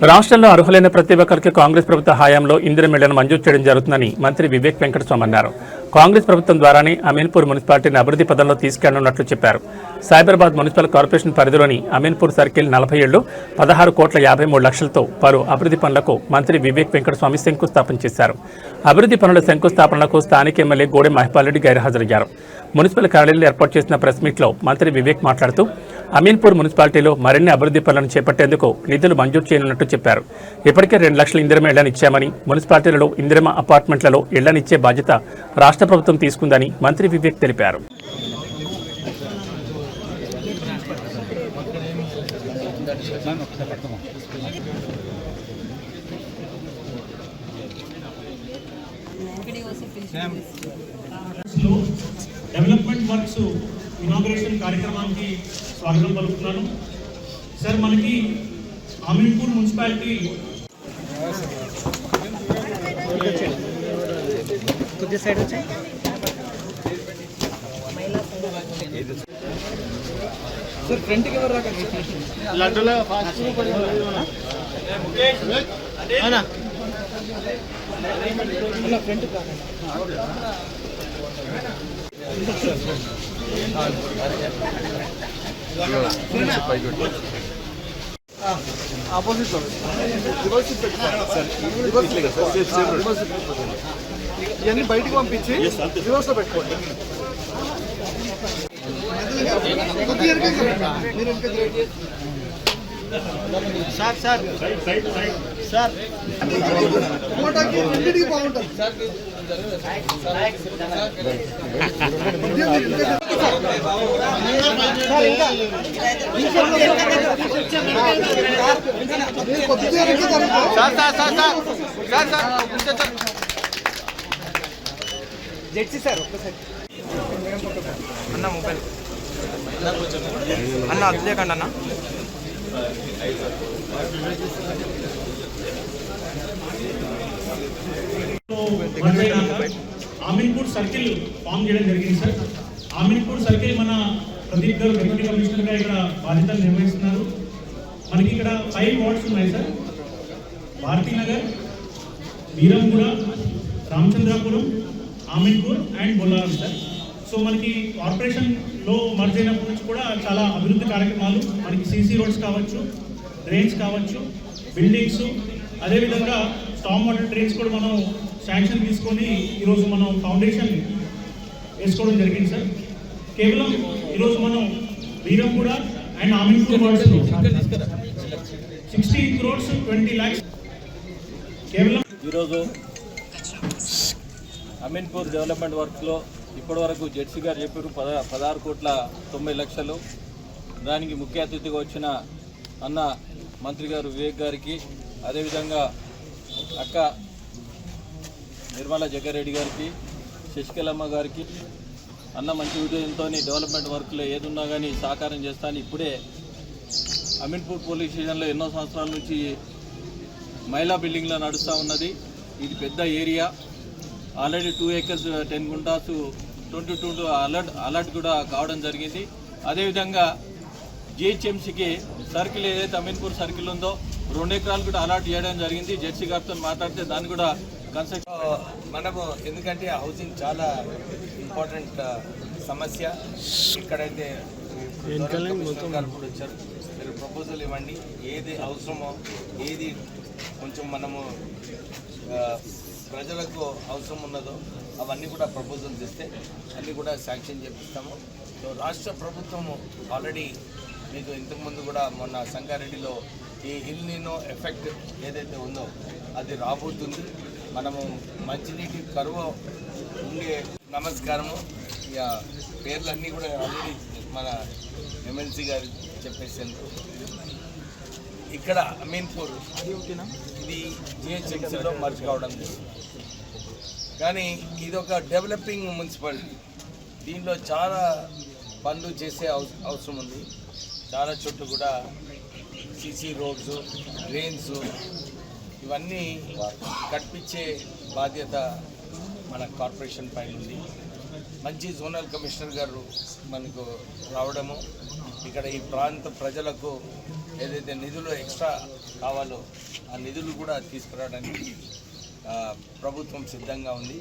రాష్ట్రంలో అర్హులైన ప్రతి ఒక్కరికి కాంగ్రెస్ ప్రభుత్వ హయాంలో ఇందిరమ్మ ఇళ్లను మంజూరు చేయడం జరుగుతుందని మంత్రి వివేక్ వెంకటస్వామి అన్నారు. కాంగ్రెస్ ప్రభుత్వం ద్వారానే అమీన్పూర్ మున్సిపాలిటీని అభివృద్ధి పదంలో తీసుకెళ్లనున్నట్లు చెప్పారు. సైబరాబాద్ మున్సిపల్ కార్పొరేషన్ పరిధిలోని అమీన్పూర్ సర్కిల్ 40 ఏళ్లు 16,53,00,000తో పలు అభివృద్ధి పనులకు మంత్రి వివేక్ వెంకటస్వామి శంకుస్థాపన చేశారు. అభివృద్ధి పనుల శంకుస్థాపనలకు స్థానిక ఎమ్మెల్యే గోడెం మహిపాల్ రెడ్డి గైర్హాజరయ్యారు. మున్సిపల్ కార్యాలయంలో ఏర్పాటు చేసిన ప్రెస్ మీట్లో మంత్రి వివేక్ మాట్లాడుతూ అమీన్పూర్ మున్సిపాలిటీలో మరిన్ని అభివృద్ధి పనులను చేపట్టేందుకు నిధులు మంజూరు చేయనున్నట్టు చెప్పారు. ఇప్పటికే 2 లక్షల ఇందిరమ్మ ఇళ్లను ఇచ్చామని, మున్సిపాలిటీలలో ఇందిరమ్మ అపార్ట్మెంట్లలో ఇళ్లనిచ్చే బాధ్యత రాష్ట్ర ప్రభుత్వం తీసుకుందని మంత్రి వివేక్ తెలిపారు. డెవలప్మెంట్ వర్క్స్ ఇనాగ్రేషన్ కార్యక్రమానికి స్వాగతం పలుకుతున్నాను. సార్, మనకి అమీన్పూర్ మున్సిపాలిటీ ఆపోజిట్ ఇవన్నీ బయటకు పంపించి రివర్స్ లో పెట్టుకోండి. సార్ సార్ సార్ రెండింటికి బాగుంటుంది సార్. జెడ్సీ సార్ ఒక్కసారి అన్న మొబైల్ అన్న అదిలేకండి అన్న. అమీన్పూర్ సర్కిల్ ఫామ్ చేయడం జరిగింది సార్. అమీన్పూర్ సర్కిల్ మన ప్రదీప్ గారు డిప్యూటీ కమిషనర్ గా ఇక్కడ బాధ్యతలు నిర్వహిస్తున్నారు. మనకి ఇక్కడ 5 వార్డ్స్ ఉన్నాయి sir. Bharathi Nagar, Veeranguda, Ramachandrapuram, Ameenpur and Bollaram sir. So మనకి కార్పొరేషన్లో మర్జ్ అయినప్పటి నుంచి కూడా చాలా అభివృద్ధి కార్యక్రమాలు, మనకి సీసీ రోడ్స్ కావచ్చు, డ్రైన్స్ కావచ్చు, బిల్డింగ్స్, అదేవిధంగా స్టామ్ వాటర్ డ్రైన్స్ కూడా మనం శాంక్షన్ తీసుకొని ఈరోజు మనం ఫౌండేషన్ వేసుకోవడం జరిగింది సార్. కేవలం ఈరోజు మనం Veeranguda and Ameenpur వార్డ్స్లో 16 crores 20 lakhs కేవలం. ఈరోజు అమీన్పూర్ డెవలప్మెంట్ వర్క్స్లో ఇప్పటివరకు జెడ్సీ గారు చెప్పారు 16,90,00,000. దానికి ముఖ్య అతిథిగా వచ్చిన అన్న మంత్రి గారు వివేక్ గారికి, అదేవిధంగా అక్క నిర్మలా జగ్గారెడ్డి గారికి, శశికళమ్మ గారికి, అన్న మంచి ఉద్యోగంతో డెవలప్మెంట్ వర్క్లో ఏదున్నా కానీ సహకారం చేస్తాను. ఇప్పుడే అమీన్పూర్ పోలీస్ స్టేషన్లో ఎన్నో సంవత్సరాల నుంచి మహిళా బిల్డింగ్లో నడుస్తూ ఉన్నది. ఇది పెద్ద area, already 2 acres 10 guntas 22 alert కూడా కావడం జరిగింది. అదేవిధంగా జిహెచ్ఎంసీకి సర్కిల్ ఏదైతే అమీన్పూర్ సర్కిల్ ఉందో 2 acres కూడా అలాట్ చేయడం జరిగింది. జెడ్సీ గారితో మాట్లాడితే దాన్ని కూడా మనము, ఎందుకంటే హౌసింగ్ చాలా ఇంపార్టెంట్ సమస్య. ఇక్కడైతే వచ్చారు, మీరు ప్రపోజల్ ఇవ్వండి, ఏది అవసరమో, ఏది కొంచెం మనము ప్రజలకు అవసరం ఉన్నదో అవన్నీ కూడా ప్రపోజల్స్ ఇస్తే అన్నీ కూడా శాంక్షన్ చేపిస్తాము. సో రాష్ట్ర ప్రభుత్వము ఆల్రెడీ మీకు ఇంతకుముందు కూడా మొన్న సంగారెడ్డిలో ఈ హిల్ నీనో ఎఫెక్ట్ ఏదైతే ఉందో అది రాబోతుంది. మనము మంచినీటి కరువు ఉండే. నమస్కారము. ఇక పేర్లన్నీ కూడా ఆల్రెడీ మన ఎమ్మెల్సీ గారు చెప్పేసారు. ఇక్కడ అమీన్పూర్ ఇది జిహెచ్ఎంసీలో మర్జ్ కావడం జరిగింది. కానీ ఇది ఒక డెవలపింగ్ మున్సిపాలిటీ. దీనిలో చాలా పనులు చేసే అవసరం ఉంది. చాలా చోట్ల కూడా సీసీ రోడ్స్, డ్రైన్స్ ఇవన్నీ కట్టించే బాధ్యత మన కార్పొరేషన్ పైన ఉంది. మంచి జోనల్ కమిషనర్ గారు మనకు రావడము, ఇక్కడ ఈ ప్రాంత ప్రజలకు ఏదైతే నిధులు ఎక్స్ట్రా కావాలో ఆ నిధులు కూడా తీసుకురావడానికి ప్రభుత్వం సిద్ధంగా ఉంది.